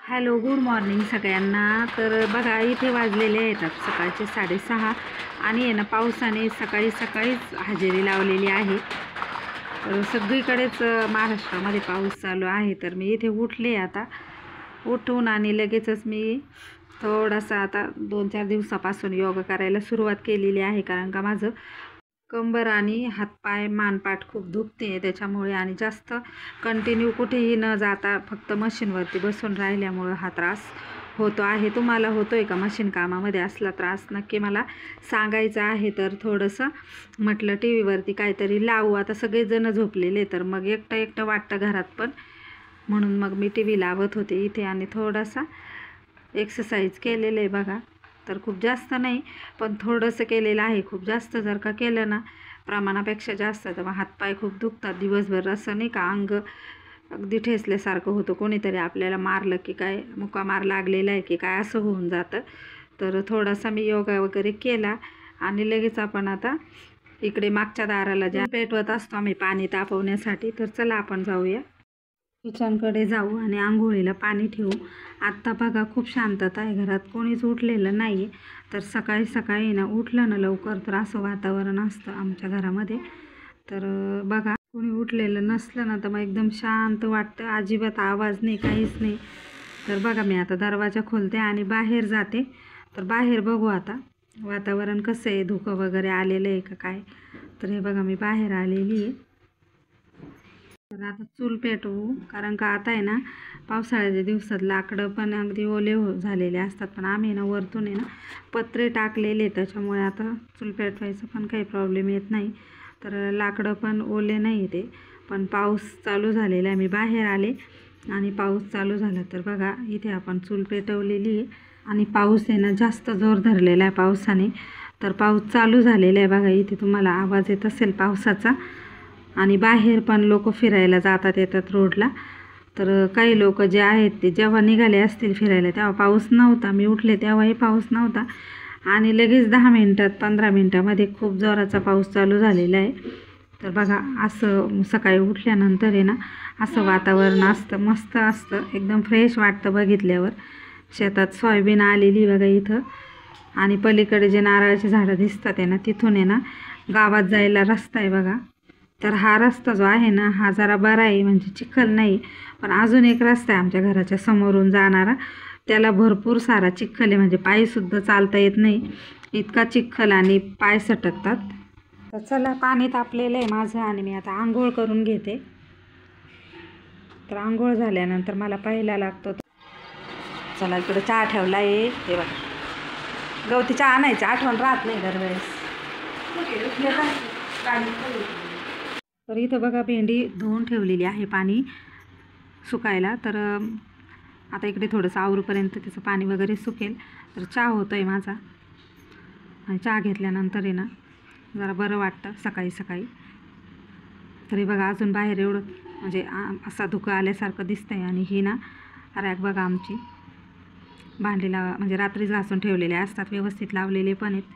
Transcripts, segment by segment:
Hello, good morning सगळ्यांना. तर बघा इथे वाजलेले आहेत सकाळचे 6:30 आणि आहे ना पावसाने सकाळी सकाळीच हजेरी लावलेली आहे. तर सगळीकडेच महाराष्ट्रामध्ये पाऊस चालू आहे. तर मी इथे उठले आता. उठून आणि लगेचच मी थोडासा आता 2-4 दिवसापासून योगा करायला सुरुवात केलेली आहे. कारण का माझं कंबर आणि हातपाय मानपाठ खूप दुखते त्याच्यामुळे आणि जास्त कंटिन्यू कुठेही न जाता फक्त मशीनवरती बसून राहिल्यामुळं हा त्रास होतो आहे. तुम्हाला होतोय का मशीन कामामध्ये असला त्रास? नक्की मला सांगायचं आहे. तर थोडंसं म्हटलं टी व्हीवरती काहीतरी लावू. आता सगळेजण झोपलेले तर मग एकटं एकटं वाटतं घरात पण, म्हणून मग मी टी व्ही लावत होते इथे आणि थोडासा एक्सरसाइज केलेलं आहे बघा. तर खूप जास्त नाही पण थोडंसं केलेलं आहे. खूप जास्त जर का केलं ना प्रमाणापेक्षा जास्त तर मग हातपाय खूप दुखतात दिवसभर. असं नाही का अंग अगदी ठेचल्यासारखं होतं, कोणीतरी आपल्याला मारलं की काय मुका मार लागलेला आहे की काय असं होऊन जातं. तर थोडासा मी योगा वगैरे केला आणि लगेच आपण आता इकडे मागच्या दाराला ज्या पेटवत असतो आम्ही पाणी तापवण्यासाठी, तर चला आपण जाऊया किचनकडे जाऊ आणि आंघोळीला पाणी ठेवू. आत्ता बघा खूप शांतता आहे घरात, कोणीच उठलेलं नाही आहे. तर सकाळी सकाळी ना उठलं ना लवकर तर असं वातावरण असतं आमच्या घरामध्ये. तर बघा कोणी उठलेलं नसलं ना तर मग एकदम शांत वाटतं, अजिबात आवाज नाही, काहीच नाही. तर बघा मी आता दरवाजा खोलते आणि बाहेर जाते. तर बाहेर बघू आता वातावरण कसं आहे, धुकं वगैरे आलेलं आहे का काय. तर हे बघा मी बाहेर आलेली आहे. तर आता चूल पेटवू, कारण का आता आहे ना पावसाळ्याच्या दिवसात लाकडं पण अगदी ओले झालेले असतात. पण आम्ही ना वरतून आहे ना पत्रे टाकलेले, त्याच्यामुळे आता चूल पेटवायचं पण काही प्रॉब्लेम येत नाही. तर लाकडं पण ओले नाही ते. पण पाऊस चालू झालेला आहे. मी बाहेर आले आणि पाऊस चालू झाला. तर बघा इथे आपण चूल पेटवलेली आहे आणि पाऊस आहे ना जास्त जोर धरलेला आहे पावसाने. तर पाऊस चालू झालेला आहे बघा. इथे तुम्हाला आवाज येत असेल पावसाचा. आणि बाहेर पण लोक फिरायला जातात येतात रोडला. तर काही लोक जे आहेत ते जेव्हा निघाले असतील फिरायला तेव्हा पाऊस नव्हता. मी उठले तेव्हाही पाऊस नव्हता आणि लगेच 10 मिनटात 15 मिनटामध्ये खूप जोराचा पाऊस चालू झालेला आहे. तर बघा असं सकाळी उठल्यानंतर आहे ना असं वातावरण असतं, मस्त असतं, एकदम फ्रेश वाटतं बघितल्यावर. शेतात सोयाबीन आलेली बघा इथं आणि पलीकडे जे नारळाची झाडं दिसतात आहे ना तिथून आहे ना गावात जायला रस्ता आहे बघा. तर हा रस्ता जो आहे ना हा जरा बरा आहे, म्हणजे चिखल नाही. पण अजून एक रस्ता आहे आमच्या घराच्या समोरून जाणारा, त्याला भरपूर सारा चिखल आहे, म्हणजे पायसुद्धा चालता येत नाही, इतका चिखल आणि पाय सटकतात. तर चला पाणी तापलेलं आहे माझं आणि मी आता आंघोळ करून घेते. तर आंघोळ झाल्यानंतर मला पहिला लागतो, चला इकडं चहा ठेवला आहे हे बघा. गवती चहा आणायची आठवण राहत नाही दरवेळेस. तर इथं बघा भेंडी धुवून ठेवलेली आहे पाणी सुकायला. तर आता इकडे थोडंसं आवरूपर्यंत त्याचं पाणी वगैरे सुकेल. तर चहा होतो आहे माझा आणि चहा घेतल्यानंतर आहे ना जरा बरं वाटतं सकाळी सकाळी. तरी बघा अजून बाहेर एवढं म्हणजे असा धुकं आल्यासारखं दिसतं आहे. आणि ही ना रॅक बघा आमची भांडीला म्हणजे रात्रीच घासून ठेवलेले असतात, व्यवस्थित लावलेले पण आहेत.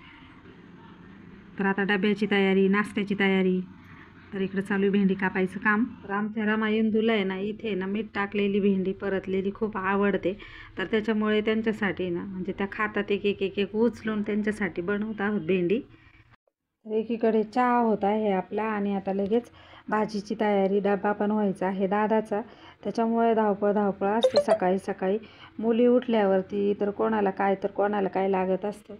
तर आता डब्याची तयारी, नाश्त्याची तयारी. तर इकडं चालू आहे भेंडी कापायचं काम. तर आमच्या रमा इंदूला आहे ना इथे ना मीठ टाकलेली भेंडी परतलेली खूप आवडते. तर त्याच्यामुळे त्यांच्यासाठी ना म्हणजे त्या खातात एक एक एक एक उचलून त्यांच्यासाठी बनवत आहोत भेंडी. तर एकीकडे चहा होत आहे आपला आणि आता लगेच भाजीची तयारी, डबा पण व्हायचा आहे दादाचा. त्याच्यामुळे धावपळ धावपळ असते सकाळी सकाळी. मुली उठल्यावरती तर कोणाला काय लागत असतं.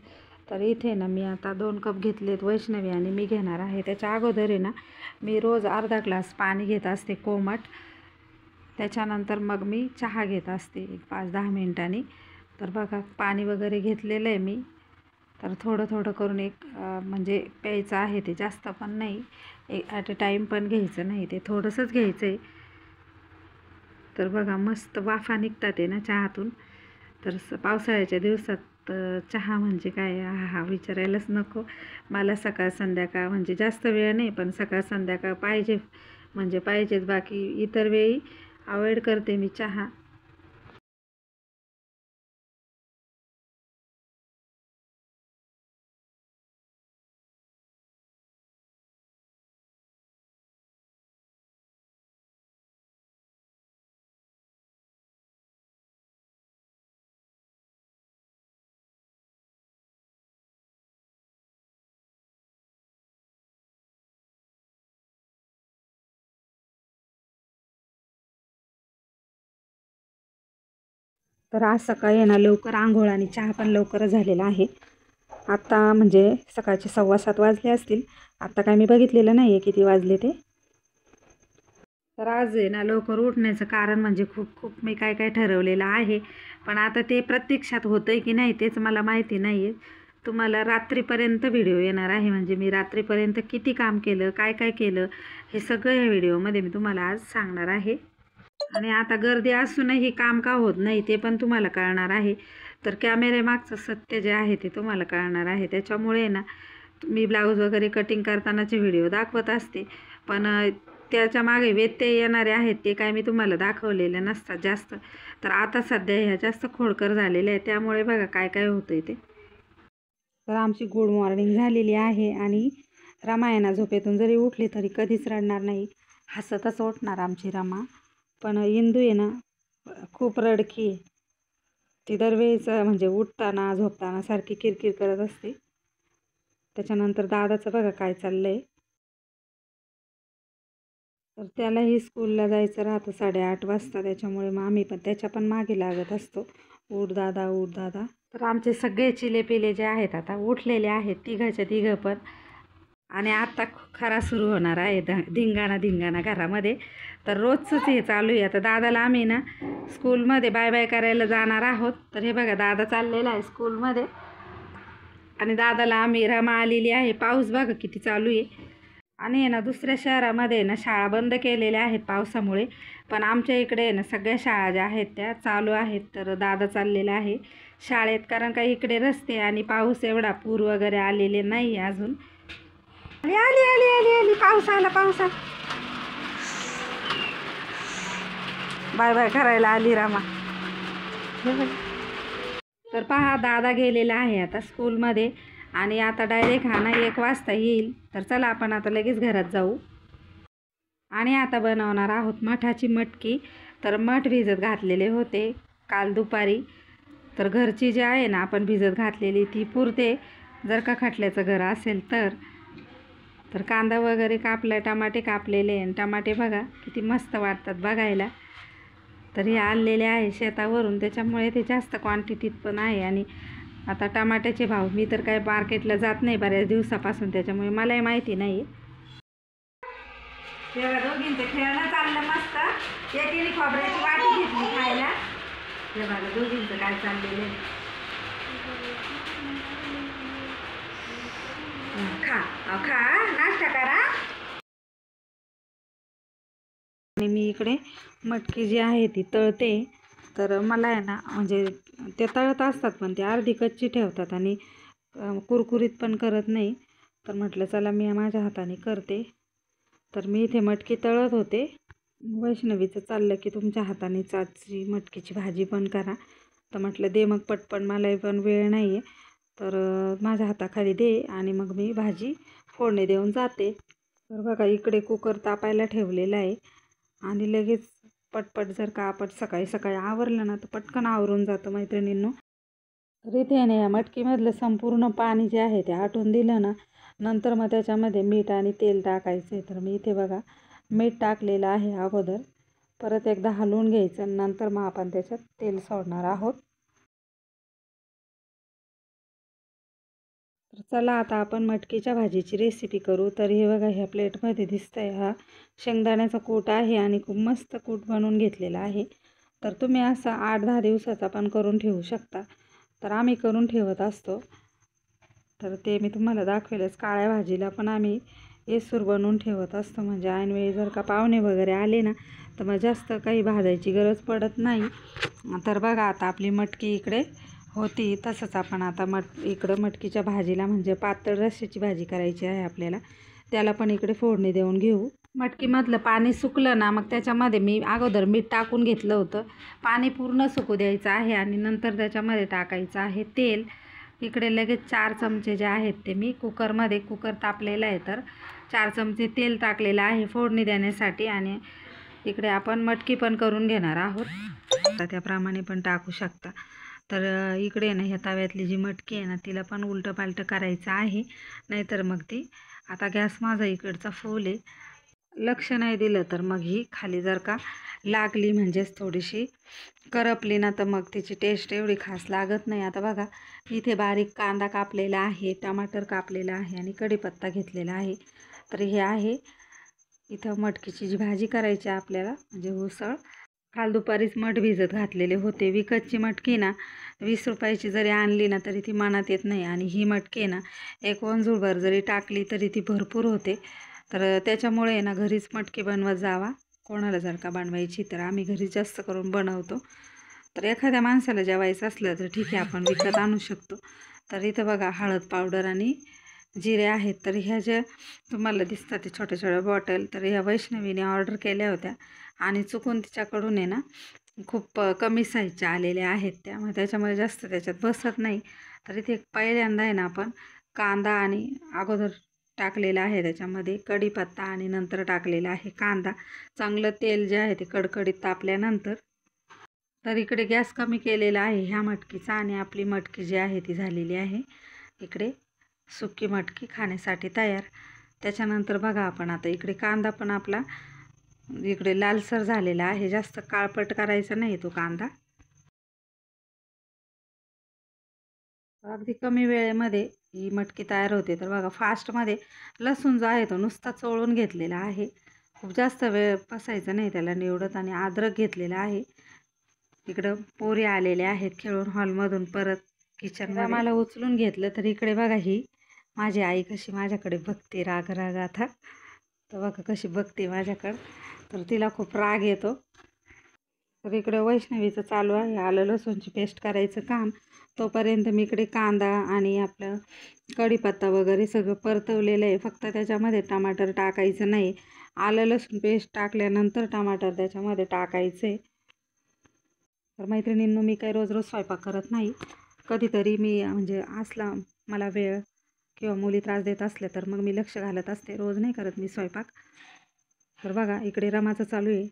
तर इथे ना मी आता 2 कप घेतलेत, वैष्णवी आणि मी घेणार आहे. त्याच्या अगोदर आहे ना मी रोज अर्धा ग्लास पाणी घेत असते कोमट. त्याच्यानंतर मग मी चहा घेत असते 5-10 मिनिटांनी. तर बघा पाणी वगैरे घेतलेलं आहे मी. तर थोडं थोडं करून एक म्हणजे प्यायचं आहे, ते जास्त पण नाही, ॲट अ टाईम पण घ्यायचं नाही, ते थोडंसंच घ्यायचं आहे. तर बघा मस्त वाफा निघतात आहे ना चहातून. तर पावसाळ्याच्या दिवसात चहा म्हणजे काय हा विचारायलाच नको. मला सकाळ संध्याकाळ म्हणजे जास्त वेळ नाही पण सकाळ संध्याकाळ पाहिजे म्हणजे पाहिजेच. बाकी इतर वेळी अवॉइड करते मी चहा. तर आज सकाळी आहे ना लवकर आंघोळ आणि चहा पण लवकर झालेला आहे. आता म्हणजे सकाळचे 6:15 वाजले असतील. आता काय मी बघितलेलं नाही आहे किती वाजले ते. तर आज आहे ना लवकर उठण्याचं कारण म्हणजे खूप मी काय ठरवलेलं आहे. पण आता ते प्रत्यक्षात होतं आहे की नाही तेच मला माहिती नाही आहे. तुम्हाला रात्रीपर्यंत व्हिडिओ येणार आहे. म्हणजे मी रात्रीपर्यंत किती काम केलं, काय केलं हे सगळं या व्हिडिओमध्ये मी तुम्हाला आज सांगणार आहे. आणि आता गर्दी असूनही काम का होत नाही ते पण तुम्हाला कळणार आहे. तर कॅमेऱ्यामागचं सत्य जे आहे ते तुम्हाला कळणार आहे. त्याच्यामुळे ना मी ब्लाऊज वगैरे कटिंग करतानाचे व्हिडिओ दाखवत असते. पण त्याच्या मागे व्यत्यय येणारे आहेत ते काय मी तुम्हाला दाखवलेले नसतात जास्त. तर आता सध्या ह्या जास्त खोडकर झालेल्या आहे त्यामुळे बघा काय होतं आहे ते. तर आमची गुड मॉर्निंग झालेली आहे आणि रमा झोपेतून जरी उठली तरी कधीच रडणार नाही. हसतच उठणार आमची रमा. पण इंदू आहे ना खूप रडकी आहे. ती दरवेळेस म्हणजे उठताना झोपताना सारखी किरकिर करत असते. त्याच्यानंतर दादाचं बघा काय चाललं आहे. तर त्यालाही स्कूलला जायचं राहतं 8:30 वाजता. त्याच्यामुळे मग आम्ही पण त्याच्या पण मागे लागत असतो. उठ दादा उठ दादा. तर आमचे सगळे चिलेपिले जे आहेत आता उठलेले आहेत तिघाच्या तिघं पण. आणि आता खरा सुरू होणार आहे धिंगाणा घरामध्ये. तर रोजचंच हे चालू आहे. आता दादाला आम्ही ना स्कूलमध्ये बाय करायला जाणार आहोत. तर हे बघा दादा चाललेला आहे स्कूलमध्ये आणि दादाला आम्ही रमा आलेली आहे. पाऊस बघा किती चालू आहे. आणि ना दुसऱ्या शहरामध्ये ना शाळा बंद केलेल्या आहेत पावसामुळे. पण आमच्या इकडे ना सगळ्या शाळा ज्या आहेत त्या चालू आहेत. तर दादा चाललेला आहे शाळेत कारण का इकडे रस्ते आणि पाऊस एवढा पूर वगैरे आलेले नाही अजून. आली पाऊस आला बाय करायला आली रामा. तर पहा दादा गेलेला आहे आता स्कूलमध्ये आणि आता डायरेक्ट हा ना 1 वाजता येईल. तर चला आपण आता लगेच घरात जाऊ. आणि आता बनवणार आहोत मठाची मटकी. तर मठ भिजत घातलेले होते काल दुपारी. तर घरची जी आहे ना आपण भिजत घातलेली ती पुरते जर का खटल्याचं घर असेल तर. तर कांदा वगैरे कापला, टमाटे कापलेले आणि टमाटे बघा किती मस्त वाटतात बघायला. तर हे आणलेले आहे शेतावरून त्याच्यामुळे ते जास्त क्वांटिटीत पण आहे. आणि आता टमाट्याचे भाव मी तर काय मार्केटला जात नाही बऱ्याच दिवसापासून त्याच्यामुळे मलाही माहिती नाही. तेव्हा दोघींचं खेळणं चाललं मस्त. एकीने खोबऱ्याची वाटी घेतली खायला. हे बघा दोघींचं काय चाललेलं आहे. खा नाश्ता करा. आणि मी इकडे मटकी जी आहे ती तळते. तर मला आहे ना म्हणजे ते तळत असतात पण ते अर्धी कच्ची ठेवतात आणि कुरकुरीत पण करत नाही. तर म्हटलं चला मी माझ्या हाताने करते. तर मी इथे मटकी तळत होते. वैष्णवीचं चाललं की तुमच्या हाताने चाची मटकीची भाजी पण करा. तर म्हटलं दे मग पटपट मलाही पण वेळ नाही आहे. तर माझ्या हाताखाली दे आणि मग मी भाजी फोडणी देऊन जाते. तर बघा इकडे कुकर तापायला ठेवलेला आहे आणि लगेच पटपट जर का आपण सकाळी आवरलं ना तर पटकन आवरून जातं मैत्रिणींनो. तर इथे ना या मटकीमधलं संपूर्ण पाणी जे आहे ते आटून दिलं ना नंतर मग त्याच्यामध्ये मीठ आणि तेल टाकायचं आहे. तर मी इथे बघा मीठ टाकलेलं आहे अगोदर. परत एकदा हलवून घ्यायचं नंतर मग आपण त्याच्यात तेल सोडणार आहोत. तर चला आता आपण मटकीच्या भाजीची रेसिपी करू. तर हे बघा ह्या प्लेटमध्ये दिसतंय हा शेंगदाण्याचा कूट आहे आणि खूप मस्त कूट बनवून घेतलेला आहे. तर तुम्ही असा 8-10 दिवसाचा पण करून ठेवू शकता. तर आम्ही करून ठेवत असतो. तर ते मी तुम्हाला दाखवेलच. काळ्या भाजीला पण आम्ही येसूर बनवून ठेवत असतो. म्हणजे ऐनवेळी जर का पाहुणे वगैरे आले ना तर मग जास्त काही भाजायची गरज पडत नाही. तर बघा आता आपली मटकी इकडे होती. तसंच आपण आता इकडं मटकीच्या भाजीला म्हणजे पातळ रश्श्याची भाजी करायची आहे आपल्याला. त्याला पण इकडे फोडणी देऊन घेऊ. मटकीमधलं पाणी सुकलं ना मग त्याच्यामध्ये मी अगोदर मीठ टाकून घेतलं होतं. पाणी पूर्ण सुकू द्यायचं आहे आणि नंतर त्याच्यामध्ये टाकायचं आहे तेल. इकडे लगेच 4 चमचे जे आहेत ते मी कुकर तापलेला आहे तर 4 चमचे तेल टाकलेलं आहे फोडणी देण्यासाठी. आणि इकडे आपण मटकी पण करून घेणार आहोत. त्याप्रमाणे पण टाकू शकता. तर इकडे ना ह्या तव्यातली जी मटकी आहे ना तिला पण उलटं पालटं करायचं आहे नाहीतर मग ती. आता गॅस माझा इकडचा फुल आहे. लक्ष नाही दिलं तर मग ही खाली जर का लागली म्हणजेच थोडीशी करपली ना तर मग तिची टेस्ट एवढी खास लागत नाही. आता बघा इथे बारीक कांदा कापलेला आहे, टमाटर कापलेला आहे आणि कढीपत्ता घेतलेला आहे. तर हे आहे इथं मटकीची जी भाजी करायची आपल्याला म्हणजे उसळ. काल दुपारीच मठ भिजत घातलेले होते. विकतची मटकी ना 20 रुपयाची जरी आणली ना तरी ती मनात येत नाही आणि ही मटकी ना एक वंजूळभर जरी टाकली तरी ती भरपूर होते. तर त्याच्यामुळे ना घरीच मटकी बनवत जावा. कोणाला जर का बनवायची तर आम्ही घरी जास्त करून बनवतो. तर एखाद्या माणसाला जेवायचं असलं तर ठीक आहे आपण विकत आणू शकतो. तर इथं बघा हळद पावडर आणि जिरे आहेत. तर ह्या ज्या तुम्हाला दिसतात ते छोट्या छोट्या बॉटल तर ह्या वैष्णवीने ऑर्डर केल्या होत्या आणि चुकून तिच्याकडून आहे ना खूप कमी साईजच्या आलेल्या आहेत त्या, मग त्याच्यामुळे जास्त त्याच्यात बसत नाही. तर इथे पहिल्यांदा आहे ना आपण कांदा आणि अगोदर टाकलेला आहे त्याच्यामध्ये कढीपत्ता आणि नंतर टाकलेला आहे कांदा. चांगलं तेल जे आहे ते कडकडीत तापल्यानंतर तर इकडे गॅस कमी केलेला आहे ह्या मटकीचा आणि आपली मटकी जी आहे ती झालेली आहे इकडे सुकी मटकी खाण्यासाठी तयार. त्याच्यानंतर बघा आपण आता इकडे कांदा पण आपला इकडे लालसर झालेला आहे. जास्त काळपट करायचा नाही तो कांदा. अगदी कमी वेळेमध्ये ही मटकी तयार होते. तर बघा फास्टमध्ये लसूण जो आहे तो नुसता चोळून घेतलेला आहे. खूप जास्त वेळ बसायचा नाही त्याला निवडत आणि अद्रक घेतलेला आहे. इकडं पोरी आलेल्या आहेत खेळून हॉलमधून परत किचनमध्ये. मला उचलून घेतलं तर इकडे बघा ही माझी आई कशी माझ्याकडे बघते राग राग आता. तर बघा कशी बघते माझ्याकडं. तर तिला खूप राग येतो. तर इकडे वैष्णवीचं चालू आहे आलं लसूणची पेस्ट करायचं काम. तोपर्यंत मी इकडे कांदा आणि आपलं कढीपत्ता वगैरे सगळं परतवलेलं आहे. फक्त त्याच्यामध्ये टमाटर टाकायचं नाही. आलं लसूण पेस्ट टाकल्यानंतर टमाटर त्याच्यामध्ये टाकायचे. तर मैत्रिणींनो मी काही रोज रोज स्वयंपाक करत नाही. कधीतरी मी म्हणजे असला मला वेळ किंवा मुली त्रास देत असल्या तर मग मी लक्ष घालत असते. रोज नाही करत मी स्वयंपाक. तर बघा इकडे रमाचं चालू आहे.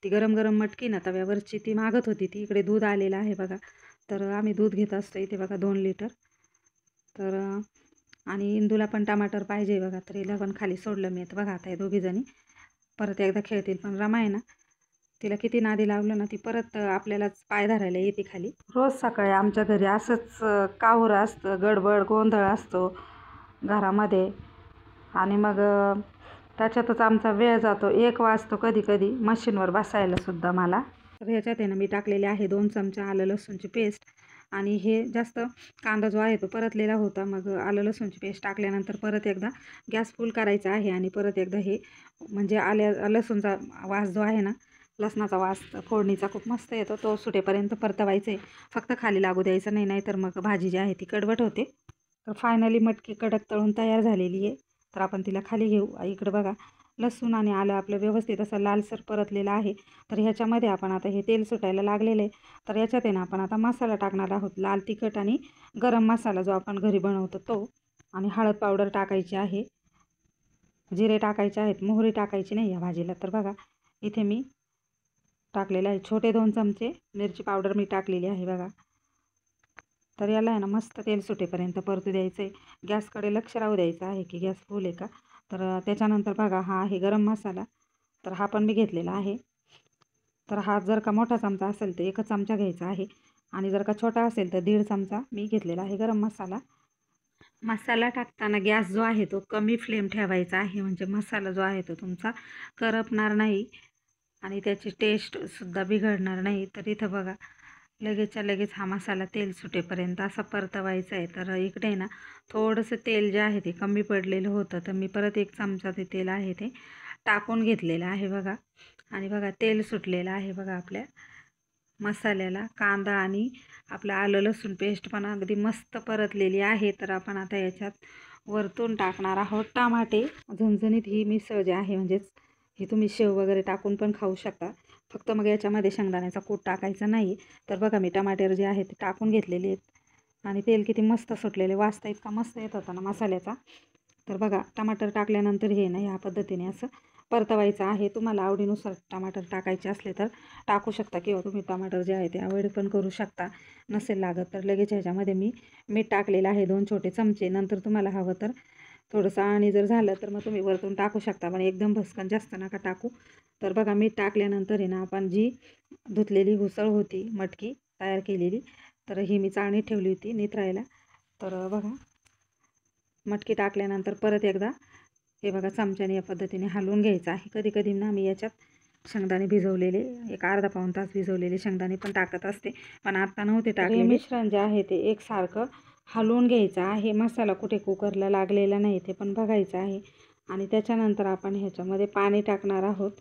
ती गरम गरम मटकी ना तव्यावरची ती मागत होती. ती इकडे दूध आलेलं आहे बघा. तर आम्ही दूध घेत असतो इथे बघा 2 लिटर. तर आणि इंदूला पण टमाटर पाहिजे बघा. तर हिला पण खाली सोडलं मी. बघा आता हे दोघीजणी परत एकदा खेळतील. पण रमा आहे ना तिला किती नादी लावलं ना ती परत आपल्यालाच पाय धरायला येते खाली. रोज सकाळी आमच्या घरी असंच कावरं असतं, गडबड गोंधळ असतो घरामध्ये आणि मग त्याच्यातच आमचा वेळ जातो. 1 वाजतो कधी कधी मशीनवर बसायला सुद्धा मला. तर ह्याच्यात आहे ना मी टाकलेले आहे 2 चमचा आलं लसूणची पेस्ट आणि हे जास्त कांदा जो आहे तो परतलेला होता. मग आलं लसूणची पेस्ट टाकल्यानंतर परत एकदा गॅस फुल करायचा आहे आणि परत एकदा हे म्हणजे लसूणचा वास जो आहे ना लसणाचा वास फोडणीचा खूप मस्त येतो. तो सुटेपर्यंत परतवायचं आहे. फक्त खाली लागू द्यायचं नाही, नाहीतर मग भाजी जी आहे ती कडवट होते. तर फायनली मटकी कडक तळून तयार झालेली आहे. तर आपण तिला खाली घेऊ. इकडं बघा लसूण आणि आलं आपलं व्यवस्थित असं लालसर परतलेलं आहे. तर ह्याच्यामध्ये आपण आता हे तेल सुटायला लागलेलं आहे. तर याच्यात आहे ना आपण आता मसाला टाकणार आहोत. लाल तिखट आणि गरम मसाला जो आपण घरी बनवतो तो आणि हळद पावडर टाकायची आहे. जिरे टाकायचे आहेत. मोहरी टाकायची नाही या भाजीला. तर बघा इथे मी टाकलेलं आहे छोटे 2 चमचे मिरची पावडर मी टाकलेली आहे बघा. तर याला आहे ना मस्त तेल सुटेपर्यंत परतू द्यायचं आहे. गॅसकडे लक्ष राहू द्यायचं आहे की गॅस फुल आहे का. तर त्याच्यानंतर बघा हा आहे गरम मसाला. तर हा पण मी घेतलेला आहे. तर हा जर का मोठा चमचा असेल तर 1 चमचा घ्यायचा आहे आणि जर का छोटा असेल तर 1.5 चमचा मी घेतलेला आहे गरम मसाला. मसाला टाकताना गॅस जो आहे तो कमी फ्लेम ठेवायचा आहे म्हणजे मसाला जो आहे तो तुमचा करपणार नाही आणि त्याची टेस्टसुद्धा बिघडणार नाही. तर इथं बघा लगेचच्या लगेच हा मसाला तेल सुटेपर्यंत असा परतवायचा आहे. तर इकडे ना थोडंसं तेल जे आहे ते कमी पडलेलं होतं तर मी परत 1 चमचा ते तेल आहे ते टाकून घेतलेलं आहे बघा. आणि बघा तेल सुटलेलं आहे बघा आपल्या मसाल्याला. कांदा आणि आपलं आलं लसूण पेस्ट पण अगदी मस्त परतलेली आहे. तर आपण आता याच्यात वरतून टाकणार आहोत टमाटे. झणझणीत ही मिसळ जी आहे म्हणजेच ही तुम्ही शेव वगैरे टाकून पण खाऊ शकता. फक्त मग याच्यामध्ये शेंगदाण्याचा कूट टाकायचा नाही. तर बघा मी टमाटर जे आहे ते टाकून घेतलेले आहेत आणि तेल किती मस्त सुटलेले. वासता इतका मस्त येत होता ना मसाल्याचा. तर बघा टमाटर टाकल्यानंतर हे ना ह्या पद्धतीने असं परतवायचं आहे. तुम्हाला आवडीनुसार टमाटर टाकायचे असले तर टाकू शकता किंवा तुम्ही टमाटर जे आहे ते अवॉइड पण करू शकता. नसेल लागत तर लगेच ह्याच्यामध्ये मी मीठ टाकलेलं आहे 2 छोटे चमचे. नंतर तुम्हाला हवं तर थोडंसं आणि जर झालं तर मग तुम्ही वरतून टाकू शकता, पण एकदम भस्कन जास्त नका टाकू. तर बघा मीठ टाकल्यानंतर आहे ना आपण जी धुतलेली उसळ होती मटकी तयार केलेली, तर ही मी चाळणीत ठेवली होती निथरायला. तर बघा मटकी टाकल्यानंतर परत एकदा हे बघा चमच्याने या पद्धतीने हलवून घ्यायचं आहे. कधी कधी ना मी याच्यात शेंगदाणे भिजवलेले एक अर्धा पाऊण तास भिजवलेले शेंगदाणे पण टाकत असते, पण आता नव्हते टाकले. मिश्रण जे आहे ते एकसारखं हलवून घ्यायचं आहे. मसाला कुठे कुकरला लागलेला नाही ते पण बघायचं आहे. आणि त्याच्यानंतर आपण ह्याच्यामध्ये पाणी टाकणार आहोत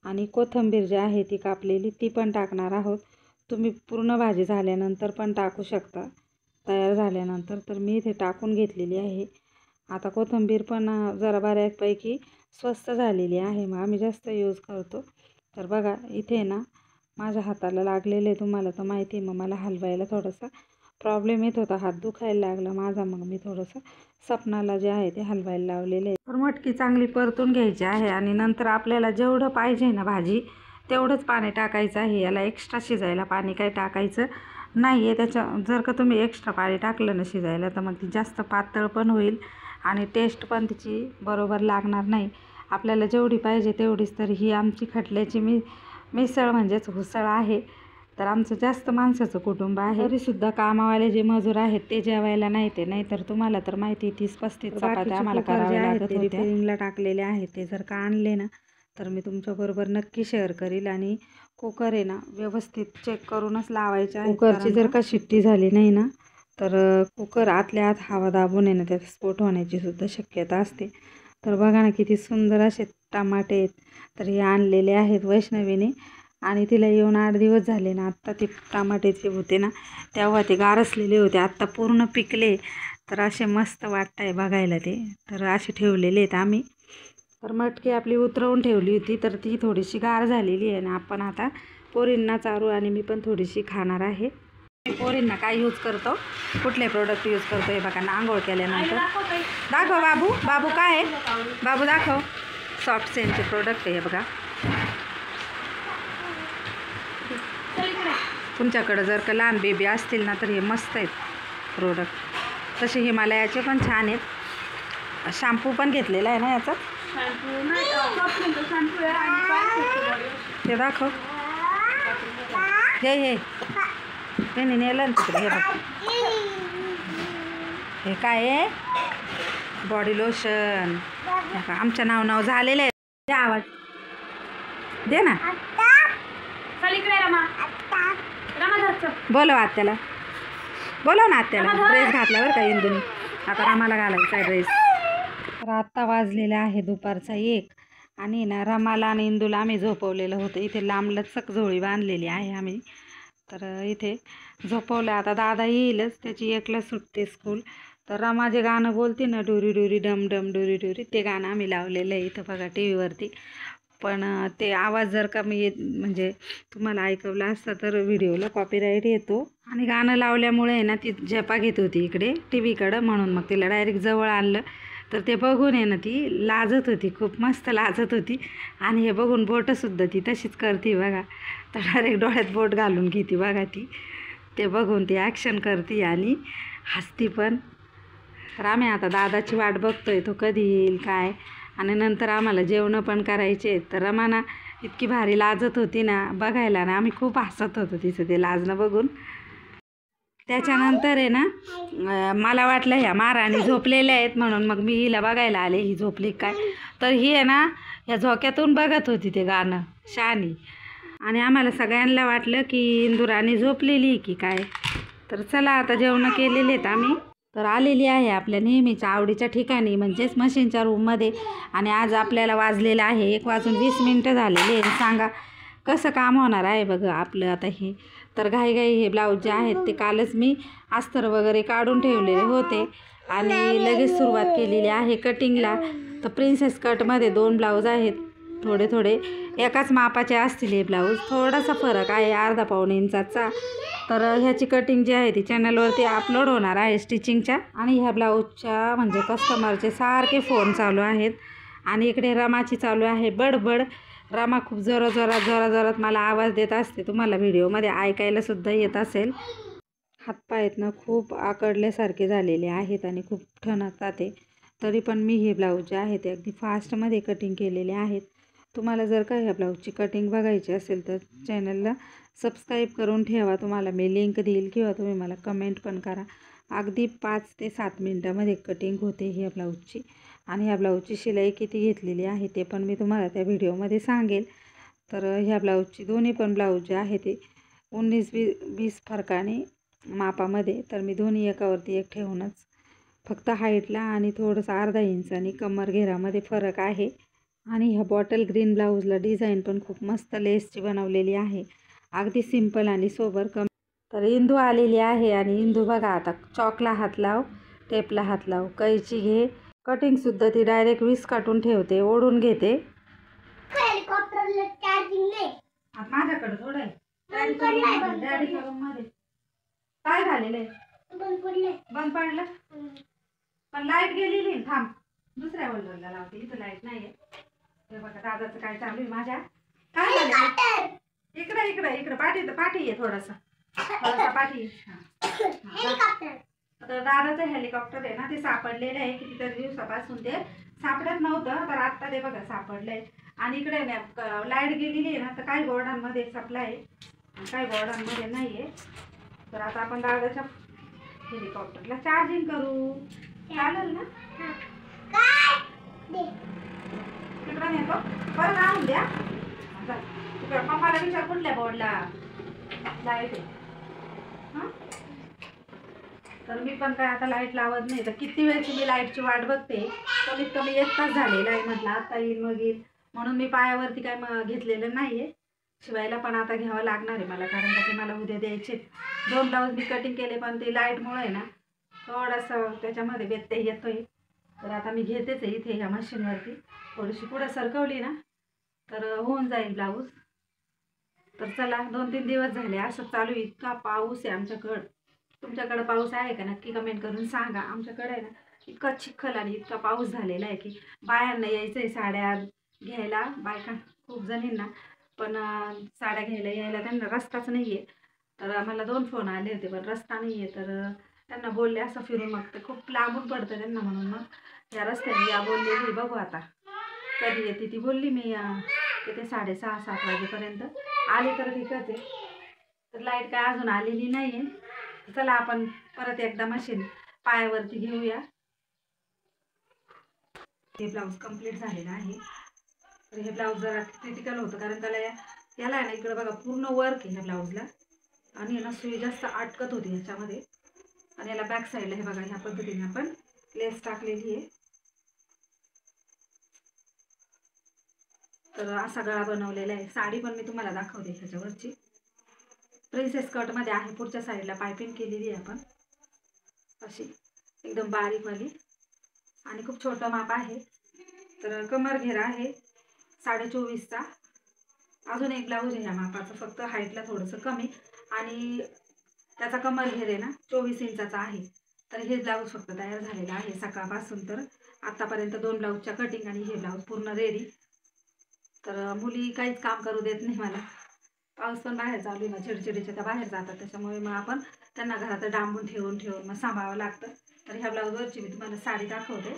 आणि कोथिंबीर जी आहे ती कापलेली ती पण टाकणार आहोत. तुम्ही पूर्ण भाजी झाल्यानंतर पण टाकू शकता तयार झाल्यानंतर. तर मी इथे टाकून घेतलेली आहे. आता कोथिंबीर पण जरा बऱ्यापैकी स्वस्त झालेली आहे, मग आम्ही जास्त यूज करतो. तर बघा इथे ना माझ्या हाताला लागलेले तुम्हाला तर माहिती आहे, मग मला हलवायला थोडासा प्रॉब्लेम येत होता, हात दुखायला लागला माझा, मग मी थोडंसं सपनाला जे आहे ते हलवायला लावलेले आहे. तर मटकी चांगली परतून घ्यायची आहे आणि नंतर आपल्याला जेवढं पाहिजे ना भाजी तेवढंच पाणी टाकायचं आहे. याला एक्स्ट्रा शिजायला पाणी काही टाकायचं नाही आहे. जर का तुम्ही एक्स्ट्रा पाणी टाकलं ना शिजायला तर मग ती जास्त पातळ पण होईल आणि टेस्ट पण तिची बरोबर लागणार नाही. आपल्याला जेवढी पाहिजे तेवढीच. तर ही आमची खटल्याची मिसळ म्हणजेच उसळ आहे. तर आमचं जास्त माणसाचं कुटुंब आहे, तरीसुद्धा कामावाले जे मजूर आहेत ते जेवायला नाही ते, नाही तर तुम्हाला तर माहिती 30-35 चपात्या आम्हाला कराव्या लागत होत्या. रिपेअरिंगला टाकलेले आहेत ते जर का आणले ना तर मी तुमच्याबरोबर नक्की शेअर करील. आणि कुकर आहे ना व्यवस्थित चेक करूनच लावायचे आहे. कुकरची जर का शिट्टी झाली नाही ना तर कुकर आतल्या आत हवा दाबून आहे ना त्याचा स्फोट होण्याची सुद्धा शक्यता असते. तर बघा ना किती सुंदर असे टमाटे आहेत. तर हे आणलेले आहेत वैष्णवीने आणि तिला येऊन 8 दिवस झाले ना. आत्ता ते टमाटेचे होते ना तेव्हा ते गारसलेले होते, आत्ता पूर्ण पिकले. तर असे मस्त वाटत आहे बघायला ते. तर असे ठेवलेले आहेत आम्ही. तर मटकी आपली उतरवून ठेवली होती तर ती थोडीशी गार झालेली आहे ना. आपण आता पोरींना चारू आणि मी पण थोडीशी खाणार आहे. पोरींना काय यूज करतो, कुठले प्रोडक्ट यूज करतो हे बघा ना. आंघोळ केल्यानंतर दाखव बाबू, बाबू काय आहे बाबू दाखव. सॉफ्ट सेंटचे प्रोडक्ट आहे हे बघा. तुमच्याकडं जर का लहान बेबी असतील ना तर हे मस्त आहेत प्रोडक्ट. तसे हिमालयाचे पण छान आहेत. शॅम्पू पण घेतलेला आहे ना याचा, ते दाखव. हे त्यांनी नेलं ना तिकडे. हे बघ हे काय आहे, बॉडी लोशन. आमच्या नाव झालेलं आहे. आवाज दे ना, बोलव आत्याला, बोलव ना आत्याला. ड्रेस घातला बरं का इंदूने, आता रमाला घालायचा आहे ड्रेस. तर आत्ता वाजलेला आहे दुपारचा 1 आणि ना रमाला आणि इंदूला आम्ही झोपवलेलं होतं. इथे लांबलचक झोळी बांधलेली आहे आम्ही. तर इथे झोपवलं. आता दादा येईलच, त्याची 1ला सुटते स्कूल. तर रमा जे गाणं बोलते ना डोरी डोरी डम डम डोरी डोरी, ते गाणं आम्ही लावलेलं आहे इथं बघा टी व्हीवरती. पण ते आवाज जर का मी म्हणजे तुम्हाला ऐकवला असता तर व्हिडिओला कॉपीराईट येतो. आणि गाणं लावल्यामुळे आहे ना ती झेपा घेत होती इकडे टी व्हीकडं, म्हणून मग तिला डायरेक्ट जवळ आणलं. तर ते बघून आहे ना ती लाजत होती, खूप मस्त लाजत होती. आणि हे बघून बोटंसुद्धा ती तशीच करते बघा. तर डायरेक्ट डोळ्यात बोट घालून घेते बघा ती. ते बघून ती ॲक्शन करते आणि हसती पण. तर आम्ही आता दादाची वाट बघतोय, तो कधी येईल काय. आणि नंतर आम्हाला जेवणं पण करायचे. तर रमाना इतकी भारी लाजत होती ना बघायला ना, आम्ही खूप हसत होतो तिचं ते लाजणं बघून. त्याच्यानंतर आहे ना मला वाटलं ह्या महाराणी झोपलेल्या आहेत म्हणून मग मी हिला बघायला आले, ही झोपली काय. तर ही आहे ना ह्या झोक्यातून बघत होती ते गाणं शहाणी. आणि आम्हाला सगळ्यांना वाटलं की इंदुराणी झोपलेली की काय. तर चला आता जेवणं केलेले आहेत आम्ही. तर आलेली आहे आपल्या नेहमीच्या आवडीच्या ठिकाणी म्हणजेच मशीनच्या रूममध्ये. आणि आज आपल्याला वाजलेलं आहे 1:20 झालेले. सांगा कसं काम होणार आहे बघा आपलं आता हे. तर घाईघाई हे ब्लाऊज जे आहेत ते कालच मी अस्तर वगैरे काढून ठेवलेले होते आणि लगेच सुरुवात केलेली आहे कटिंगला. तर प्रिन्सेस कटमध्ये 2 ब्लाऊज आहेत, थोडे थोडे एकाच मापाचे असतील हे ब्लाऊज. थोडासा फरक आहे अर्धा-पाऊण इंचाचा. तर ह्याची कटिंग जी आहे ती चॅनलवरती अपलोड होणार आहे स्टिचिंगच्या. आणि ह्या ब्लाऊजच्या म्हणजे कस्टमरचे सारखे फोन चालू आहेत. आणि इकडे रमाची चालू आहे बडबड. रमा खूप जोरात मला आवाज देत असते, तुम्हाला व्हिडिओमध्ये ऐकायला सुद्धा येत असेल. हातपाय आहेत ना खूप आकडल्यासारखे झालेले आहेत आणि खूप ठणकतात ते. तरी पण मी हे ब्लाऊज जे आहे ते अगदी फास्टमध्ये कटिंग केलेले आहेत. तुम्हाला जर का ह्या ब्लाऊजची कटिंग बघायची असेल तर चॅनलला सबस्क्राईब करून ठेवा. तुम्हाला मी लिंक देईल किंवा तुम्ही मला कमेंट पण करा. अगदी 5 ते 7 मिनटामध्ये कटिंग होते ह्या ब्लाऊजची. आणि ह्या ब्लाऊजची शिलाई किती घेतलेली आहे ते पण मी तुम्हाला त्या व्हिडिओमध्ये सांगेल. तर ह्या ब्लाऊजची दोन्ही पण ब्लाऊज जे आहे ते 19-20 फरकाने मापामध्ये, तर मी दोन्ही एकावरती एक ठेवूनच फक्त हाईटला आणि थोडंसं अर्धा इंचाने कमर घेरामध्ये फरक आहे. आणि ह्या बॉटल ग्रीन ब्लाऊजला डिझाईन पण खूप मस्त लेसची बनवलेली आहे. अगदी सिंपल आणि सोबर. तर इंदू आलेली आहे आणि इंदू बघा आता चॉकला हात लाव, टेपला हात लाव, कैची घे. कटिंगसुद्धा ती डायरेक्ट 20 काटून ठेवते, ओढून घेते. हेलिकॉप्टरला चार्जिंग नाही. माझ्याकडे थोडं आहे. डॅडीच्या रूममध्ये काय झालेलं आहे? बंद पडलं. पण लाईट गेलेली. थांब, दुसऱ्या वॉलला लावते. इथं लाईट नाही आहे. हे बघा दादाचं काय चालू आहे माझ्या. काय झालं? इकडे पाठी आहे थोडासा पाठी. तर दादाचं हेलिकॉप्टर आहे ना, ते सापडलेलं आहे. कितीतरी दिवसापासून ते सापडत नव्हतं, तर आत्ता ते बघा सापडलंय. आणि इकडे लाईट गेलेली आहे ना, तर काही बोर्डांमध्ये सप्लाय आहे, काही बोर्डांमध्ये नाही आहे. तर आता आपण दादाच्या हेलिकॉप्टरला चार्जिंग करू. चालेल ना? तिकडं नेतो परत आणून द्या. तिकडं पप्पाला विचार कुठल्या बोर्डला लाईट आहे. हां, तर मी पण काय आता लाईट लावत नाही. तर किती वेळची मी लाईटची वाट बघते. कमीत कमी 1 तास झालेला आहे. म्हटलं आता येईल मग येईल म्हणून मी पायावरती काय घेतलेलं नाही आहे. शिवायला पण आता घ्यावं लागणार आहे मला, कारण का ते मला उद्या द्यायचे. 2 ब्लाऊज मी कटिंग केले, पण ते लाईटमुळे आहे ना थोडंसं त्याच्यामध्ये व्यत्यय येतोय. तर आता मी घेतेच आहे इथे ह्या मशीनवरती. थोडीशी पुढं सरकवली ना तर होऊन जाईल ब्लाऊज. तर चला, 2-3 दिवस झाले असं चालू. इतका पाऊस आहे आमच्याकडं. तुमच्याकडं पाऊस आहे का नक्की कमेंट करून सांगा. आमच्याकडे आहे ना इतका चिखल आणि इतका पाऊस झालेला आहे की बाहेरनं यायचं आहे साड्या घ्यायला बायका खूप जणींना, पण साड्या घ्यायला यायला त्यांना रस्ताच नाही आहे. तर आम्हाला 2 फोन आले होते, पण रस्ता नाही आहे. तर त्यांना बोलले असं फिरून, मग ते खूप लांबून पडतं त्यांना, म्हणून मग या रस्त्याने या बोललेली. बघू आता कधी येते ती. बोलली मी किती 6:30-7 वाजेपर्यंत आली तर ठीकच आहे. तर लाईट काय अजून आलेली नाही आहे. चला आपण परत एकदा मशीन पायावरती घेऊया. हे ब्लाऊज कंप्लीट झालेलं आहे. तर हे ब्लाऊज जरा क्रिटिकल होतं, कारण त्याला याला आहे ना इकडं बघा पूर्ण वर्क आहे ह्या ब्लाऊजला. आणि ना सुई जास्त अटकत होती ह्याच्यामध्ये. आणि याला बॅक साईडला हे बघा ह्या पद्धतीने आपण लेस टाकलेली आहे. तर असा गळा बनवलेला आहे. साडी पण मी तुम्हाला दाखवते ह्याच्यावरची. प्रिन्सेस कटमध्ये आहे. पुढच्या साईडला पायपिंग केलेली आहे आपण अशी एकदम बारीकवाली. आणि खूप छोटं माप आहे. तर कमर घेरा आहे 24.5चा. अजून एक ब्लाऊज आहे ह्या मापाचं, फक्त हाईटला थोडंसं कमी. आणि त्याचा कमर घेर आहे ना 24 इंचाचा आहे. तर हे ब्लाऊज फक्त तयार झालेलं आहे सकाळपासून. तर आत्तापर्यंत 2 ब्लाऊजच्या कटिंग आणि हे ब्लाऊज पूर्ण रेडी. तर मुली काहीच काम करू देत नाही मला. पाऊस पण बाहेर चालू आहे, मग चिडचिडीच्या त्या बाहेर जातात, त्याच्यामुळे मग आपण त्यांना घरात डांबून ठेवून मग सांभाळावं लागतं. तर ह्या ब्लाऊजवरची मी तुम्हाला साडी दाखवते.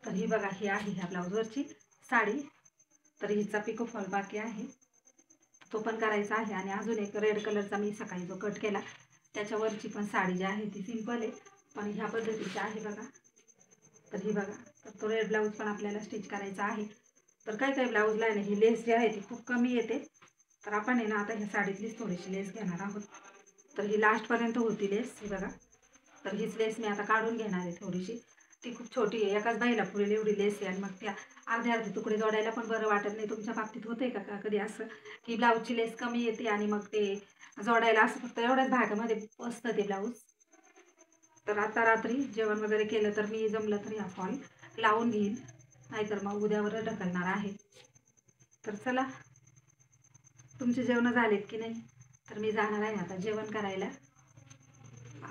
तर ही बघा, ही आहे ह्या ब्लाऊजवरची साडी. तर हिचा पिको फॉल बाकी आहे, तो पण करायचा आहे. आणि अजून एक रेड कलरचा मी सकाळी जो कट केला त्याच्यावरची पण साडी जी आहे ती सिंपल आहे, पण ह्या पद्धतीची आहे बघा. तर ही बघा, तर तो रेड ब्लाऊज पण आपल्याला स्टिच करायचा आहे. तर काही ब्लाऊजला आहे ना ही लेस जी आहे ती खूप कमी येते. तर आपण आहे ना आता ह्या साडीतलीच थोडीशी लेस घेणार आहोत. तर ही लास्टपर्यंत होती लेस, ही बघा. तर हीच लेस मी आता काढून घेणार आहे थोडीशी. ती खूप छोटी आहे, एकाच बाईला पुरेल एवढी लेस आहे. आणि मग त्या अर्धे तुकडे जोडायला पण बरं वाटत नाही. तुमच्या बाबतीत होते का कधी असं की ब्लाऊजची लेस कमी येते आणि मग ते जोडायला असं फक्त एवढ्याच भागामध्ये बसतं ते ब्लाऊज. तर आता रात्री जेवण वगैरे केलं तर मी जमलं तर हा फॉल लावून घेईन, नाहीतर मग उद्यावर ढकलणार आहे. तर चला, तुमचे जेवण झालेत की नाही? तर मी जाणार आहे आता जेवण करायला.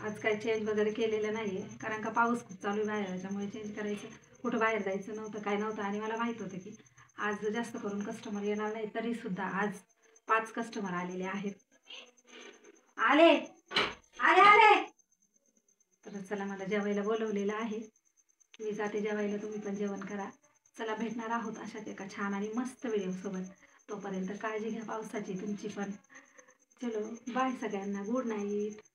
आज काय चेंज वगैरे केलेलं नाही आहे, कारण का पाऊस खूप चालू आहे बाहेर, त्याच्यामुळे चेंज करायचं कुठं बाहेर जायचं नव्हतं, काय नव्हतं. आणि मला माहीत होतं की आज जास्त करून कस्टमर येणार नाही, तरीसुद्धा आज 5 कस्टमर आलेले आहेत. आले आले आले. तर चला, मला जेवायला बोलवलेलं आहे, मी जाते जेवायला, तुम्ही पण जेवण करा. चला, भेटणार आहोत अशाच एका छान आणि मस्त व्हिडिओसोबत. तोपर्यंत काळजी घ्या पावसाची तुमची पण. चलो बाय सगळ्यांना, गुड नाईट.